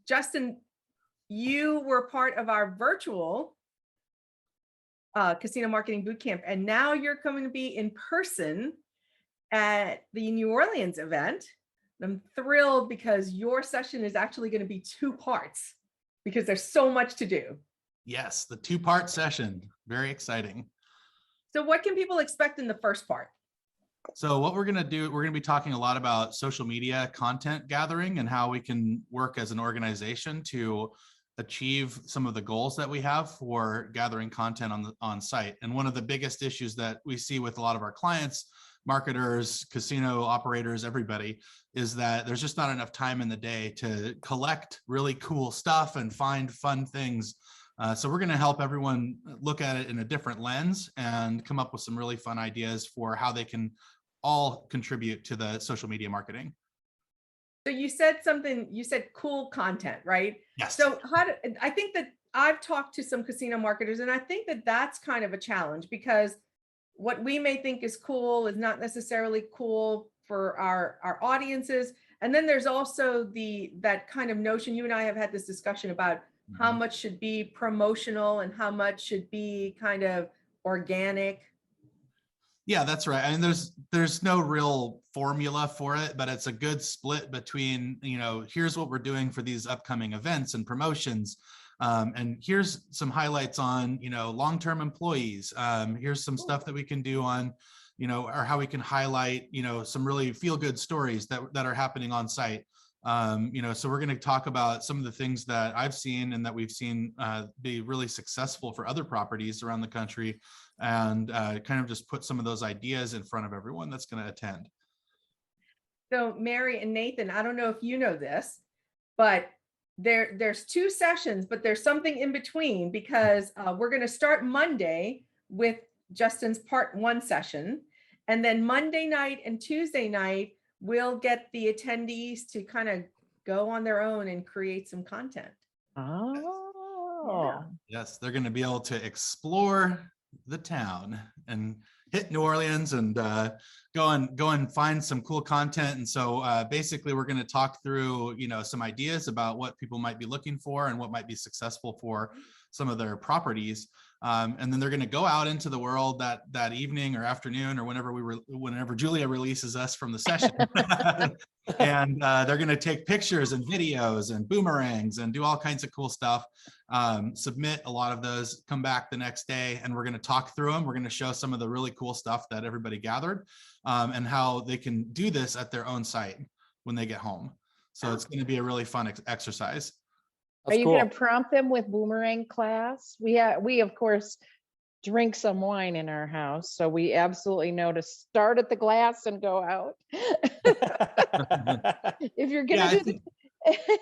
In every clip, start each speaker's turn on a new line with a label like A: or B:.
A: Justin, you were part of our virtual casino marketing bootcamp, and now you're coming to be in person at the New Orleans event. I'm thrilled because your session is actually going to be 2 parts because there's so much to do.
B: Yes, the 2-part session. Very exciting.
A: So what can people expect in the first part?
B: So what we're going to do, we're going to be talking a lot about social media content gathering and how we can work as an organization to achieve some of the goals that we have for gathering content on site. And one of the biggest issues that we see with a lot of our clients, marketers, casino operators, everybody, is that there's just not enough time in the day to collect really cool stuff and find fun things. So we're going to help everyone look at it in a different lens and come up with some really fun ideas for how they can all contribute to the social media marketing.
A: So you said something, you said cool content, right?
B: Yes.
A: So I think that I've talked to some casino marketers, and I think that that's kind of a challenge because what we may think is cool is not necessarily cool for our audiences. And then there's also that kind of notion, you and I have had this discussion about how much should be promotional and how much should be kind of organic.
B: Yeah, that's right. I mean, there's no real formula for it, but it's a good split between, here's what we're doing for these upcoming events and promotions. And here's some highlights on, long-term employees. Here's some stuff that we can do on, or how we can highlight, some really feel-good stories that are happening on site. So we're going to talk about some of the things that I've seen and that we've seen be really successful for other properties around the country, and kind of just put some of those ideas in front of everyone that's going to attend.
A: So Mary and Nathan, I don't know if you know this, but there's 2 sessions, but there's something in between because we're going to start Monday with Justin's part 1 session, and then Monday night and Tuesday night we'll get the attendees to kind of go on their own and create some content.
C: Oh,
B: yes, they're going to be able to explore the town and hit New Orleans and go and find some cool content. And so basically we're going to talk through, some ideas about what people might be looking for and what might be successful for some of their properties. And then they're going to go out into the world that evening or afternoon or whenever Julia releases us from the session. And they're going to take pictures and videos and boomerangs and do all kinds of cool stuff. Submit a lot of those, come back the next day, and we're going to talk through them. We're going to show some of the really cool stuff that everybody gathered, and how they can do this at their own site when they get home. So it's going to be a really fun exercise.
C: Are you going to prompt them with boomerang class? We of course drink some wine in our house, so we absolutely know to start at the glass and go out. If you're going to do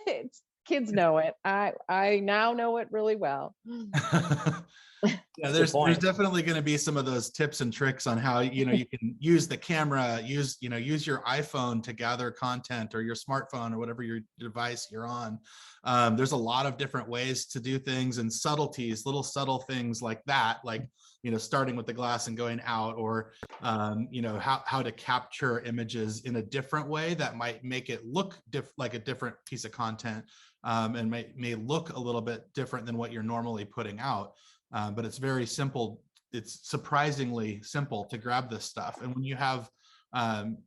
C: it's kids know it. I now know it really well.
B: Yeah, there's definitely going to be some of those tips and tricks on how you can use the camera, use your iPhone to gather content, or your smartphone, or whatever your device you're on. There's a lot of different ways to do things, and subtleties, little subtle things like that, like starting with the glass and going out, or how to capture images in a different way that might make it look like a different piece of content, and may look a little bit different than what you're normally putting out. But it's very simple. It's surprisingly simple to grab this stuff. And when you have,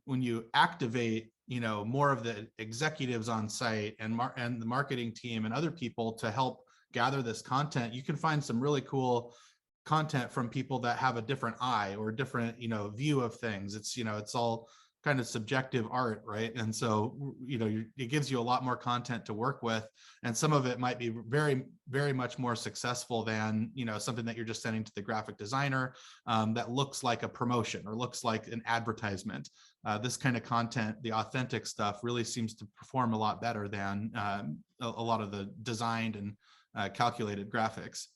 B: when you activate, more of the executives on site and the marketing team and other people to help gather this content, you can find some really cool content from people that have a different eye or different, view of things. It's all kind of subjective art, right? And so, it gives you a lot more content to work with, and some of it might be very, very much more successful than, something that you're just sending to the graphic designer that looks like a promotion or looks like an advertisement. This kind of content, the authentic stuff, really seems to perform a lot better than a lot of the designed and calculated graphics.